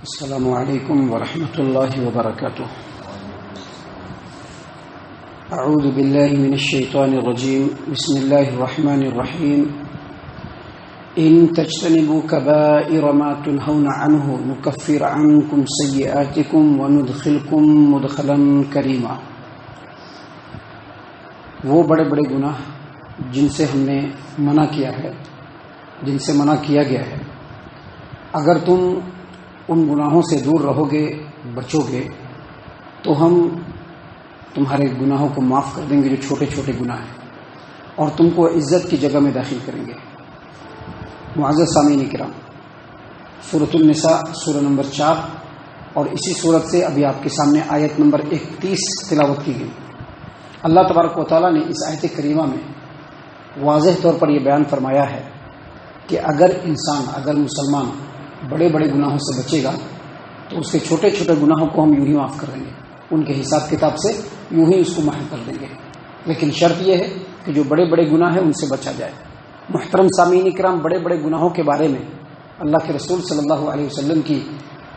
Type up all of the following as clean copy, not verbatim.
السلام علیکم ورحمۃ اللہ وبرکاتہ۔ اعوذ باللہ من الشیطان الرجیم، بسم اللہ الرحمن الرحیم۔ ان تجتنبوا کبائر ما تنہون عنہ نکفر عنکم سیئاتکم وندخلکم مدخلا کریما۔ وہ بڑے بڑے گناہ جن سے ہم نے منع کیا ہے، جن سے منع کیا گیا ہے، اگر تم ان گناہوں سے دور رہو گے، بچو گے، تو ہم تمہارے گناہوں کو معاف کر دیں گے جو چھوٹے چھوٹے گناہ ہیں، اور تم کو عزت کی جگہ میں داخل کریں گے۔ معزز سامعین کرام، سورۃ النساء سورہ نمبر 4 اور اسی سورت سے ابھی آپ کے سامنے آیت نمبر 31 تلاوت کی گئی۔ اللہ تبارک و تعالیٰ نے اس آیت کریمہ میں واضح طور پر یہ بیان فرمایا ہے کہ اگر مسلمان بڑے بڑے گناہوں سے بچے گا تو اس کے چھوٹے چھوٹے گناہوں کو ہم یوں ہی معاف کر دیں گے، ان کے حساب کتاب سے یوں ہی اس کو محو کر دیں گے، لیکن شرط یہ ہے کہ جو بڑے بڑے گناہ ہیں ان سے بچا جائے۔ محترم سامعین کرام، بڑے بڑے گناہوں کے بارے میں اللہ کے رسول صلی اللہ علیہ وسلم کی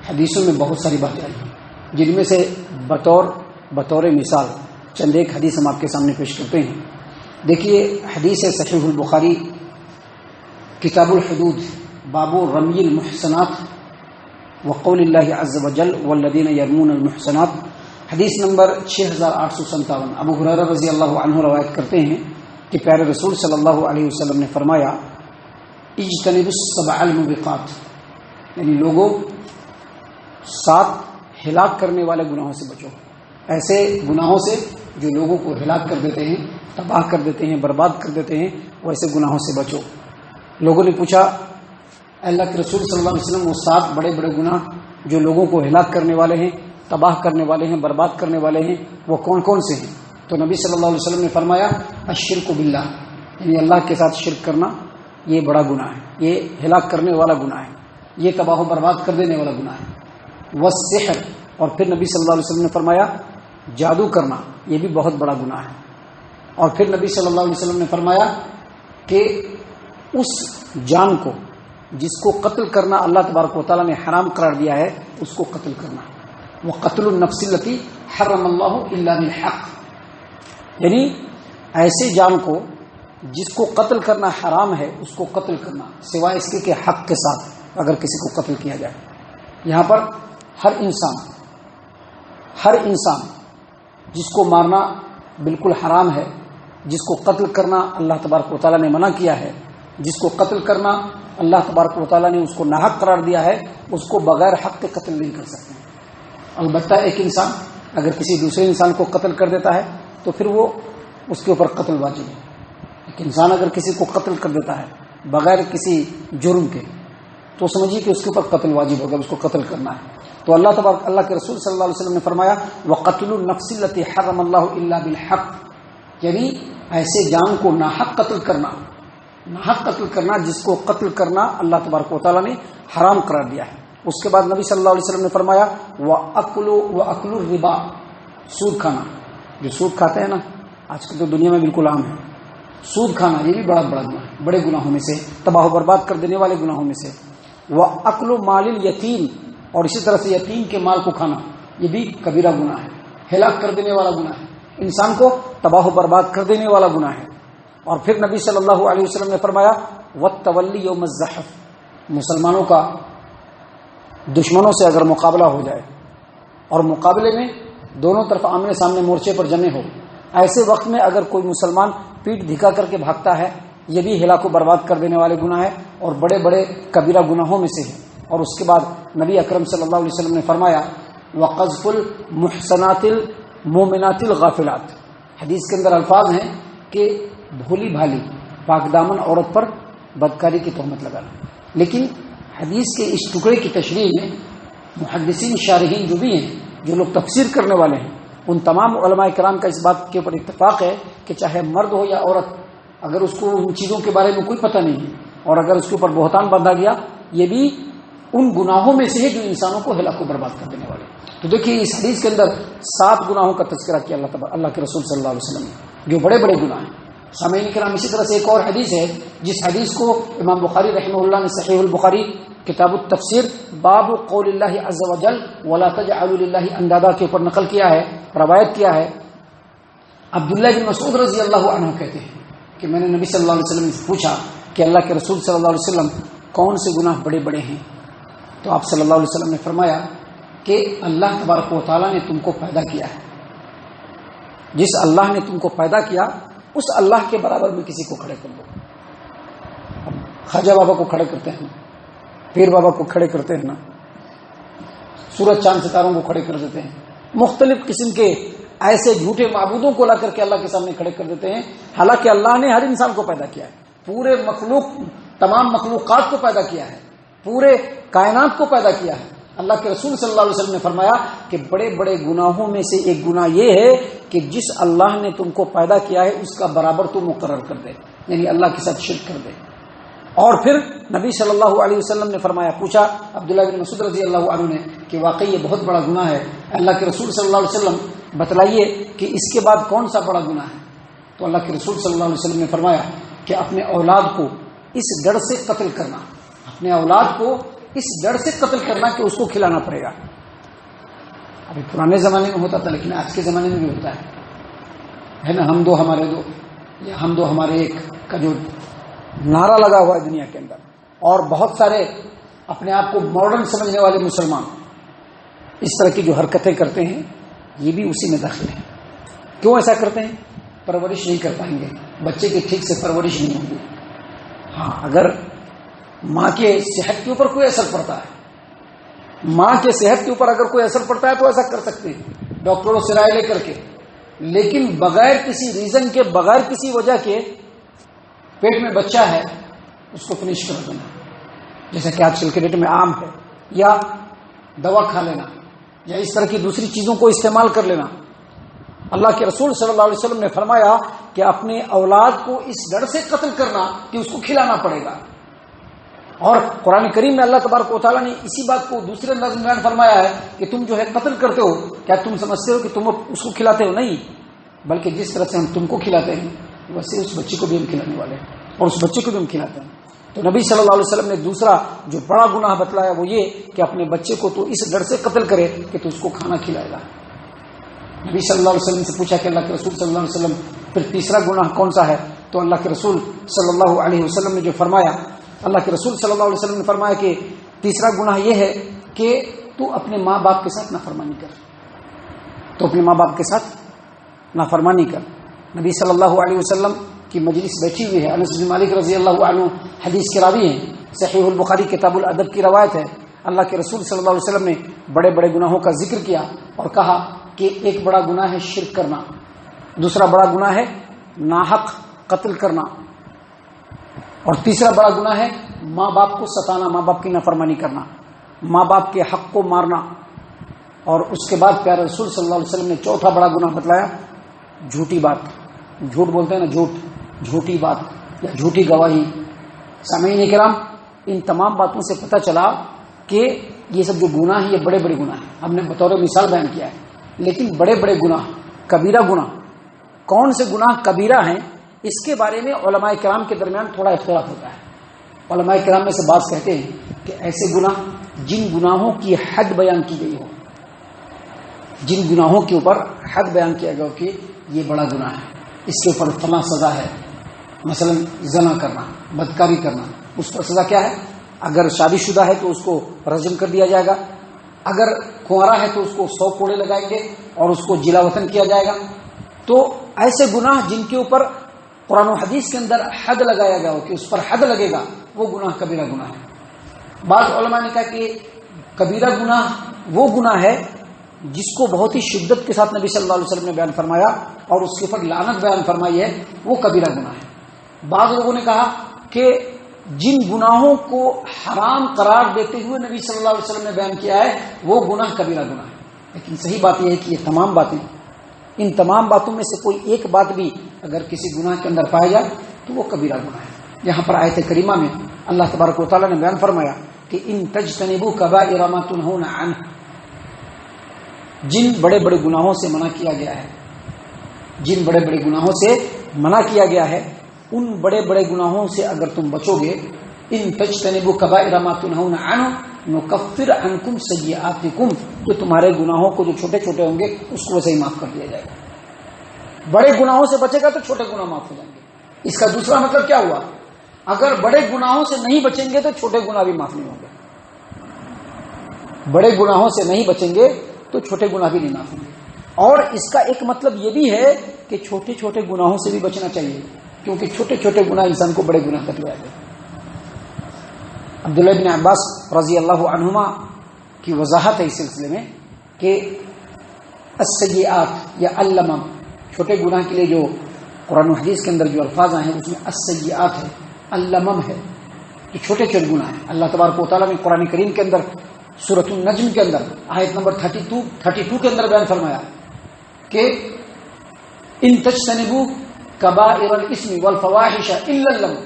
حدیثوں میں بہت ساری باتیں آئی ہیں، جن میں سے بطور مثال چند ایک حدیث ہم آپ کے سامنے پیش کرتے ہیں۔ دیکھیے، حدیث ہے صحیح البخاری کتاب الحدود، باب رمی المحصنات وقول اللہ عز وجل والذین یرمون المحصنات، حدیث نمبر 6857۔ ابو ہریرہ رضی اللہ عنہ روایت کرتے ہیں کہ پیارے رسول صلی اللہ علیہ وسلم نے فرمایا، اجتنبوا السبع الموبقات، یعنی لوگوں 7 ہلاک کرنے والے گناہوں سے بچو، ایسے گناہوں سے جو لوگوں کو ہلاک کر دیتے ہیں، تباہ کر دیتے ہیں، برباد کر دیتے ہیں، ویسے گناہوں سے بچو۔ لوگوں نے پوچھا، اللہ کے رسول صلی اللہ علیہ وسلم، وہ 7 بڑے بڑے گناہ جو لوگوں کو ہلاک کرنے والے ہیں، تباہ کرنے والے ہیں، برباد کرنے والے ہیں، وہ کون کون سے ہیں؟ تو نبی صلی اللہ علیہ وسلم نے فرمایا، الشرک باللہ، یعنی اللہ کے ساتھ شرک کرنا، یہ بڑا گناہ ہے، یہ ہلاک کرنے والا گناہ ہے، یہ تباہ و برباد کر دینے والا گناہ ہے۔ والسحر، اور پھر نبی صلی اللہ علیہ وسلم نے فرمایا جادو کرنا، یہ بھی بہت بڑا گناہ ہے۔ اور پھر نبی صلی اللہ علیہ وسلم نے فرمایا کہ اس جان کو جس کو قتل کرنا اللہ تبارک و تعالیٰ نے حرام قرار دیا ہے، اس کو قتل کرنا، وہ قتل النفس التی حرم اللہ الا بالحق، یعنی ایسے جان کو جس کو قتل کرنا حرام ہے اس کو قتل کرنا، سوائے اس کے کہ حق کے ساتھ اگر کسی کو قتل کیا جائے۔ یہاں پر ہر انسان جس کو مارنا بالکل حرام ہے، جس کو قتل کرنا اللہ تبارک و تعالیٰ نے منع کیا ہے، جس کو قتل کرنا اللہ تبارک و تعالیٰ نے اس کو ناحق قرار دیا ہے، اس کو بغیر حق کے قتل نہیں کر سکتے۔ البتہ ایک انسان اگر کسی دوسرے انسان کو قتل کر دیتا ہے تو پھر وہ اس کے اوپر قتل واجب ہے۔ ایک انسان اگر کسی کو قتل کر دیتا ہے بغیر کسی جرم کے تو سمجھیے کہ اس کے اوپر قتل واجب ہوگا، اس کو قتل کرنا ہے۔ تو اللہ کے رسول صلی اللہ علیہ وسلم نے فرمایا، وَقَتْلُ النَّفْسِ الَّتِي حَرَّمَ اللَّهُ إِلَّا بِالْحَقِّ، یعنی ایسے جان کو ناحق قتل کرنا، جس کو قتل کرنا اللہ تبارک و تعالیٰ نے حرام قرار دیا ہے۔ اس کے بعد نبی صلی اللہ علیہ وسلم نے فرمایا، وَأَكْلُ الرِّبَا، سود کھانا، جو سود کھاتے ہیں نا آج کل تو دنیا میں بالکل عام ہے، سود کھانا یہ بھی بڑا گناہ ہے، بڑے گناہوں میں سے، تباہ و برباد کر دینے والے گناہوں میں سے۔ وَأَكْلُ مَالِ الْيَتِيمِ، اور اسی طرح سے یتیم کے مال کو کھانا، یہ بھی کبیرہ گناہ ہے، ہلاک کر دینے والا گناہ ہے، انسان کو تباہ و برباد کر دینے والا گناہ ہے۔ اور پھر نبی صلی اللہ علیہ وسلم نے فرمایا، وَالتَّوَلِّ يَوْمَ الزَّحْفِ، مسلمانوں کا دشمنوں سے اگر مقابلہ ہو جائے اور مقابلے میں دونوں طرف آمنے سامنے مورچے پر جمے ہو، ایسے وقت میں اگر کوئی مسلمان پیٹ دھکا کر کے بھاگتا ہے، یہ بھی ہلاک و برباد کر دینے والے گناہ ہے اور بڑے بڑے کبیرہ گناہوں میں سے ہے۔ اور اس کے بعد نبی اکرم صلی اللہ علیہ وسلم نے فرمایا، وَقَذْفُ الْمُحْصَنَاتِ الْمُؤْمِنَاتِ الْغَافِلَاتِ، حدیث کے اندر الفاظ ہیں کہ بھولی بھالی پاک دامن عورت پر بدکاری کی تہمت لگانا۔ لیکن حدیث کے اس ٹکڑے کی تشریح میں محدثین شارحین جو بھی ہیں، جو لوگ تفسیر کرنے والے ہیں، ان تمام علماء کرام کا اس بات کے اوپر اتفاق ہے کہ چاہے مرد ہو یا عورت، اگر اس کو ان چیزوں کے بارے میں کوئی پتہ نہیں ہے اور اگر اس کے اوپر بہتان باندھا گیا، یہ بھی ان گناہوں میں سے ہے جو انسانوں کو ہلاک و برباد کر دینے والے۔ تو دیکھیے، اس حدیث کے اندر 7 گناہوں کا تذکرہ کیا اللہ کے رسول صلی اللہ علیہ وسلم نے، جو بڑے بڑے گناہ ہیں۔ سامعین کرام، اسی طرح سے ایک اور حدیث ہے جس حدیث کو امام بخاری رحمہ اللہ نے صحیح البخاری کتاب التفسیر باب قول اللہ عز وجل ولا تجعلوا للہ اندادا کے اوپر نقل کیا ہے، روایت کیا ہے۔ عبداللہ بن مسعود رضی اللہ عنہ کہتے ہیں کہ میں نے نبی صلی اللہ علیہ وسلم سے پوچھا کہ اللہ کے رسول صلی اللہ علیہ وسلم کون سے گناہ بڑے بڑے ہیں؟ تو آپ صلی اللہ علیہ وسلم نے فرمایا کہ اللہ تبارک و تعالیٰ نے تم کو پیدا کیا ہے، جس اللہ نے تم کو پیدا کیا اس اللہ کے برابر میں کسی کو کھڑے کر دو۔ خواجہ بابا کو کھڑے کرتے ہیں، پیر بابا کو کھڑے کرتے ہیں نا، سورج چاند ستاروں کو کھڑے کر دیتے ہیں، مختلف قسم کے ایسے جھوٹے معبودوں کو لا کر کے اللہ کے سامنے کھڑے کر دیتے ہیں، حالانکہ اللہ نے ہر انسان کو پیدا کیا ہے، پورے تمام مخلوقات کو پیدا کیا ہے، پورے کائنات کو پیدا کیا ہے۔ اللہ کے رسول صلی اللہ علیہ وسلم نے فرمایا کہ بڑے بڑے گناہوں میں سے ایک گناہ یہ ہے کہ جس اللہ نے تم کو پیدا کیا ہے اس کا برابر تو مقرر کر دے، یعنی اللہ کے ساتھ شرک کر دے۔ اور پھر نبی صلی اللہ علیہ وسلم نے فرمایا، پوچھا عبداللہ بن مسعود رضی اللہ عنہ نے کہ واقعی یہ بہت بڑا گناہ ہے، اللہ کے رسول صلی اللہ علیہ وسلم بتلائیے کہ اس کے بعد کون سا بڑا گناہ ہے؟ تو اللہ کے رسول صلی اللہ علیہ وسلم نے فرمایا کہ اپنے اولاد کو اس ڈر سے قتل کرنا، اپنے اولاد کو اس ڈر سے قتل کرنا کہ اس کو کھلانا پڑے گا۔ ابھی پرانے زمانے میں ہوتا تھا لیکن آج کے زمانے میں بھی ہوتا ہے نا، ہم دو ہمارے دو یا ہم دو ہمارے ایک کا جو نعرہ لگا ہوا ہے دنیا کے اندر، اور بہت سارے اپنے آپ کو ماڈرن سمجھنے والے مسلمان اس طرح کی جو حرکتیں کرتے ہیں یہ بھی اسی میں داخل ہیں۔ کیوں ایسا کرتے ہیں؟ پرورش نہیں کر پائیں گے، بچے کی ٹھیک سے پرورش نہیں ہوگی۔ ہاں، اگر ماں کے صحت کے اوپر کوئی اثر پڑتا ہے، ماں کے صحت کے اوپر اگر کوئی اثر پڑتا ہے تو ایسا کر سکتے ہیں ڈاکٹروں سے رائے لے کر کے، لیکن بغیر کسی ریزن کے، بغیر کسی وجہ کے پیٹ میں بچہ ہے اس کو فنش کر دینا، جیسا کہ آج کل کے ڈیٹ میں عام ہے، یا دوا کھا لینا یا اس طرح کی دوسری چیزوں کو استعمال کر لینا۔ اللہ کے رسول صلی اللہ علیہ وسلم نے فرمایا کہ اپنے اولاد کو اس ڈر سے قتل کرنا کہ اس کو کھلانا پڑے گا۔ اور قرآن کریم میں اللہ تبارک و تعالیٰ نے اسی بات کو دوسرے انداز میں بیان فرمایا ہے کہ تم جو ہے قتل کرتے ہو، کیا تم سمجھتے ہو کہ تم اس کو کھلاتے ہو؟ نہیں، بلکہ جس طرح سے ہم تم کو کھلاتے ہیں ویسے اس بچے کو بھی ہم کھلانے والے ہیں، اور اس بچے کو بھی ہم کھلاتے ہیں۔ تو نبی صلی اللہ علیہ وسلم نے دوسرا جو بڑا گناہ بتلایا وہ یہ کہ اپنے بچے کو تو اس ڈر سے قتل کرے کہ تو اس کو کھانا کھلائے گا۔ نبی صلی اللہ علیہ وسلم سے پوچھا کہ اللہ کے رسول صلی اللہ علیہ وسلم پھر تیسرا گناہ کون سا ہے؟ تو اللہ کے رسول صلی اللہ علیہ وسلم نے جو فرمایا، اللہ کے رسول صلی اللہ علیہ وسلم نے فرمایا کہ تیسرا گناہ یہ ہے کہ تو اپنے ماں باپ کے ساتھ نافرمانی کر، تو اپنے ماں باپ کے ساتھ نافرمانی کر۔ نبی صلی اللہ علیہ وسلم کی مجلس بیٹھی ہوئی ہے، انس بن مالک رضی اللہ عنہ حدیث کے راوی ہیں، صحیح البخاری کتاب الادب کی روایت ہے۔ اللہ کے رسول صلی اللہ علیہ وسلم نے بڑے بڑے گناہوں کا ذکر کیا اور کہا کہ ایک بڑا گناہ ہے شرک کرنا، دوسرا بڑا گناہ ہے ناحق قتل کرنا، اور تیسرا بڑا گناہ ہے ماں باپ کو ستانا، ماں باپ کی نافرمانی کرنا، ماں باپ کے حق کو مارنا۔ اور اس کے بعد پیارے رسول صلی اللہ علیہ وسلم نے چوتھا بڑا گناہ بتلایا جھوٹی بات، جھوٹ بولتے ہیں نا، جھوٹی بات یا جھوٹی گواہی۔ سامعین کرام، ان تمام باتوں سے پتہ چلا کہ یہ سب جو گناہ ہیں یہ بڑے بڑے گناہ ہیں، ہم نے بطور مثال بیان کیا ہے، لیکن بڑے بڑے گناہ، کبیرہ گناہ، کون سے گناہ کبیرہ ہیں اس کے بارے میں علماء کرام کے درمیان تھوڑا اختلاف ہوتا ہے۔ علماء کرام میں سے بعض کہتے ہیں کہ ایسے گناہ جن گناہوں کی حد بیان کی گئی ہو، جن گناہوں کے اوپر حد بیان کیا گیا ہو کہ یہ بڑا گناہ ہے، اس کے اوپر فلاں سزا ہے، مثلا زنا کرنا، بدکاری کرنا، اس پر سزا کیا ہے؟ اگر شادی شدہ ہے تو اس کو رجم کر دیا جائے گا، اگر کنوارا ہے تو اس کو 100 کوڑے لگائیں گے اور اس کو جلا وطن کیا جائے گا۔ تو ایسے گناہ جن کے اوپر قرآن و حدیث کے اندر حد لگایا گیا ہو کہ اس پر حد لگے گا، وہ گناہ کبیرہ گناہ ہے۔ بعض علماء نے کہا کہ کبیرہ گناہ وہ گناہ ہے جس کو بہت ہی شدت کے ساتھ نبی صلی اللہ علیہ وسلم نے بیان فرمایا اور اس کے اوپر لعنت بیان فرمائی ہے، وہ کبیرہ گناہ ہے۔ بعض لوگوں نے کہا کہ جن گناہوں کو حرام قرار دیتے ہوئے نبی صلی اللہ علیہ وسلم نے بیان کیا ہے وہ گناہ کبیرہ گناہ ہے۔ لیکن صحیح بات یہ ہے کہ یہ تمام باتیں، ان تمام باتوں میں سے کوئی ایک بات بھی اگر کسی گناہ کے اندر پایا جائے تو وہ کبیرہ گناہ ہے۔ یہاں پر آیت کریمہ میں اللہ تبارک و تعالیٰ نے بیان فرمایا کہ ان تجتنبوا کبائر ما تنہون عنہ، جن بڑے بڑے گناہوں سے منع کیا گیا ہے، جن بڑے بڑے گناہوں سے منع کیا گیا ہے ان بڑے بڑے گناہوں سے اگر تم بچو گے، ان تجتنبوا کبائر ما تنہون عنہ نکفر عنکم سیئاتکم، تو تمہارے گناہوں کو جو چھوٹے چھوٹے ہوں گے اس کو ویسے ہی معاف کر دیا جائے گا۔ بڑے گناہوں سے بچے گا تو چھوٹے گناہ معاف ہو جائیں گے۔ اس کا دوسرا مطلب کیا ہوا؟ اگر بڑے گناہوں سے نہیں بچیں گے تو چھوٹے گناہ بھی معاف نہیں ہوں گے۔ بڑے گناہوں سے نہیں بچیں گے تو چھوٹے گناہ بھی نہیں معاف ہوں گے۔ اور اس کا ایک مطلب یہ بھی ہے کہ چھوٹے چھوٹے گناہوں سے بھی بچنا چاہیے، کیونکہ چھوٹے چھوٹے گناہ انسان کو بڑے گناہ تک لے آتے ہیں۔ عبداللہ بن عباس رضی اللہ عنہما کی وضاحت ہے اس سلسلے میں کہ السیئات یا اللمم، چھوٹے گناہ کے لیے جو قرآن و حدیث کے اندر جو الفاظ آئے ہیں اس میں السیئات ہے، اللمم ہے، جو چھوٹے چھوٹے گناہ ہیں۔ اللہ تبارک و تعالیٰ نے قرآن کریم کے اندر سورۃ النجم کے اندر آیت نمبر 32 کے اندر بیان فرمایا کہ ان تجتنبوا کبائر الاسم والفواحش الا اللمم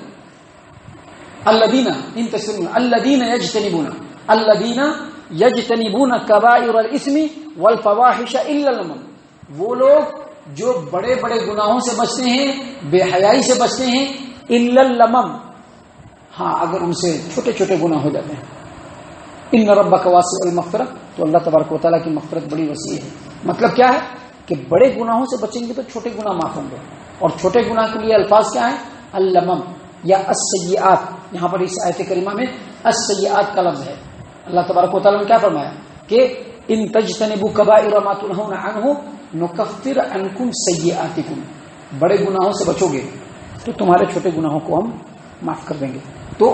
الذين يجتنبون كبائر الاسم والفواحش الا اللمم، وہ لوگ جو بڑے بڑے گناہوں سے بچتے ہیں، بے حیائی سے بچتے ہیں، الا اللمم، ہاں اگر ان سے چھوٹے چھوٹے گناہ ہو جاتے ہیں۔ ان ربک واسع المغفرہ، تو اللہ تبارک و تعالیٰ کی مغفرت بڑی وسیع ہے۔ مطلب کیا ہے کہ بڑے گناہوں سے بچیں گے تو چھوٹے گناہ معاف ہوں گے، اور چھوٹے گناہ کے لیے الفاظ کیا ہیں؟ اللمم یا السیئات۔ یہاں پر اس آیت کریمہ میں السیئات کا لفظ ہے۔ اللہ تبارک و تعالیٰ نے کیا فرمایا کہ ان تجتنبوا کبائر ما تنہون عنہ نکفر عنکم سیئاتکم، بڑے گناہوں سے بچو گے تو تمہارے چھوٹے گناہوں کو ہم معاف کر دیں گے۔ تو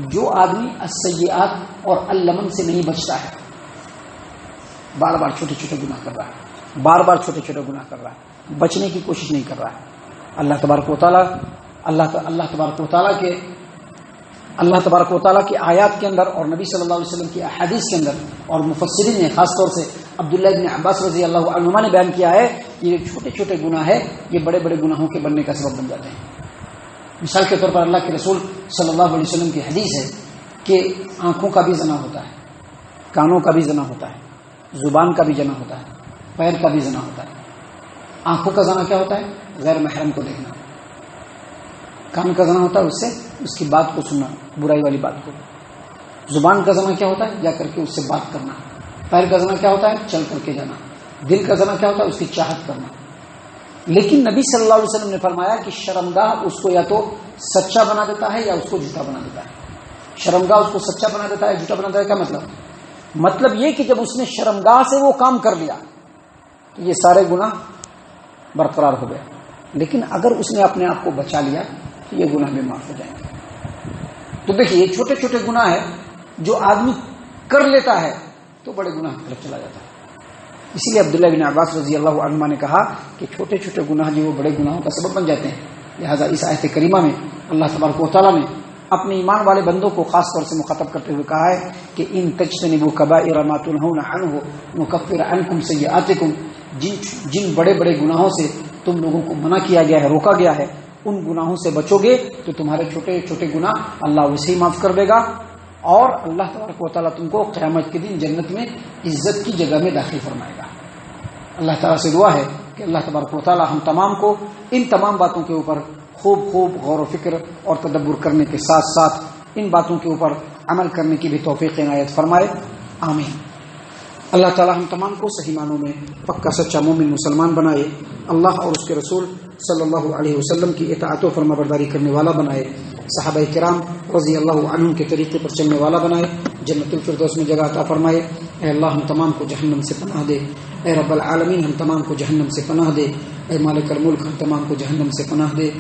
جو آدمی السیئات اور اللمم سے نہیں بچتا ہے، بار بار چھوٹے چھوٹے گناہ کر رہا ہے، بار بار چھوٹے چھوٹے گناہ کر رہا ہے، بچنے کی کوشش نہیں کر رہا ہے، اللہ تبارک و تعالیٰ کی آیات کے اندر اور نبی صلی اللہ علیہ وسلم کی احادیث کے اندر اور مفسرین نے خاص طور سے عبداللہ بن عباس رضی اللہ عنہما نے بیان کیا ہے کہ یہ چھوٹے چھوٹے گناہ ہے یہ بڑے بڑے گناہوں کے بننے کا سبب بن جاتے ہیں۔ مثال کے طور پر اللہ کے رسول صلی اللہ علیہ وسلم کی حدیث ہے کہ آنکھوں کا بھی زنا ہوتا ہے، کانوں کا بھی زنا ہوتا ہے، زبان کا بھی زنا ہوتا ہے، پیر کا بھی زنا ہوتا ہے۔ آنکھوں کا زنا کیا ہوتا ہے؟ غیر محرم کو دیکھنا۔ کان کا زنا ہوتا ہے اس سے اس کی بات کو سننا، برائی والی بات کو۔ زبان کا زنا کیا ہوتا ہے؟ جا کر کے اس سے بات کرنا۔ پیر کا زنا کیا ہوتا ہے؟ چل کر کے جانا۔ دل کا زنا کیا ہوتا ہے؟ اس کی چاہت کرنا۔ لیکن نبی صلی اللہ علیہ وسلم نے فرمایا کہ شرمگاہ اس کو یا تو سچا بنا دیتا ہے یا اس کو جھوٹا بنا دیتا ہے۔ شرمگاہ اس کو سچا بنا دیتا ہے، جھوٹا بنا دیتا ہے، کیا مطلب یہ کہ جب اس نے شرمگاہ سے وہ کام کر لیا تو یہ سارے گناہ برقرار ہو گئے، لیکن اگر اس نے اپنے آپ کو بچا لیا تو یہ گناہ بھی معاف ہو جائیں گے۔ تو دیکھیے یہ چھوٹے چھوٹے گناہ ہے جو آدمی کر لیتا ہے تو بڑے گناہ کی طرف چلا جاتا ہے۔ اسی لیے عبداللہ بن عباس رضی اللہ عنہما نے کہا کہ چھوٹے چھوٹے گناہ جو وہ بڑے گناہوں کا سبب بن جاتے ہیں، لہٰذا اس آیت کریمہ میں اللہ تبارک و تعالیٰ نے اپنے ایمان والے بندوں کو خاص طور سے مخاطب کرتے ہوئے کہا ہے کہ ان تجتنبوا کبائر ما تنہون عنہ نکفر عنکم سیئاتکم، جن بڑے بڑے گناہوں سے تم لوگوں کو منع کیا گیا ہے، روکا گیا ہے، ان گناہوں سے بچو گے تو تمہارے چھوٹے چھوٹے گناہ اللہ ویسے ہی معاف کر دے گا، اور اللہ تبارک و تعالیٰ تم کو قیامت کے دن جنت میں عزت کی جگہ میں داخل فرمائے گا۔ اللہ تعالیٰ سے دعا ہے کہ اللہ تبارک و تعالیٰ ہم تمام کو ان تمام باتوں کے اوپر خوب غور و فکر اور تدبر کرنے کے ساتھ ساتھ ان باتوں کے اوپر عمل کرنے کی بھی توفیق عنایت فرمائے، آمین۔ اللہ تعالیٰ ہم تمام کو صحیح معنوں میں پکا سچا مومن مسلمان بنائے، اللہ اور اس کے رسول صلی اللہ علیہ وسلم کی اطاعت و فرما برداری کرنے والا بنائے، صحابہ کرام رضی اللہ عنہم کے طریقے پر چلنے والا بنائے، جنت الفردوس میں جگہ عطا فرمائے۔ اے اللہ ہم تمام کو جہنم سے پناہ دے، اے رب العالمین ہم تمام کو جہنم سے پناہ دے، اے مالک الملک ہم تمام کو جہنم سے پناہ دے۔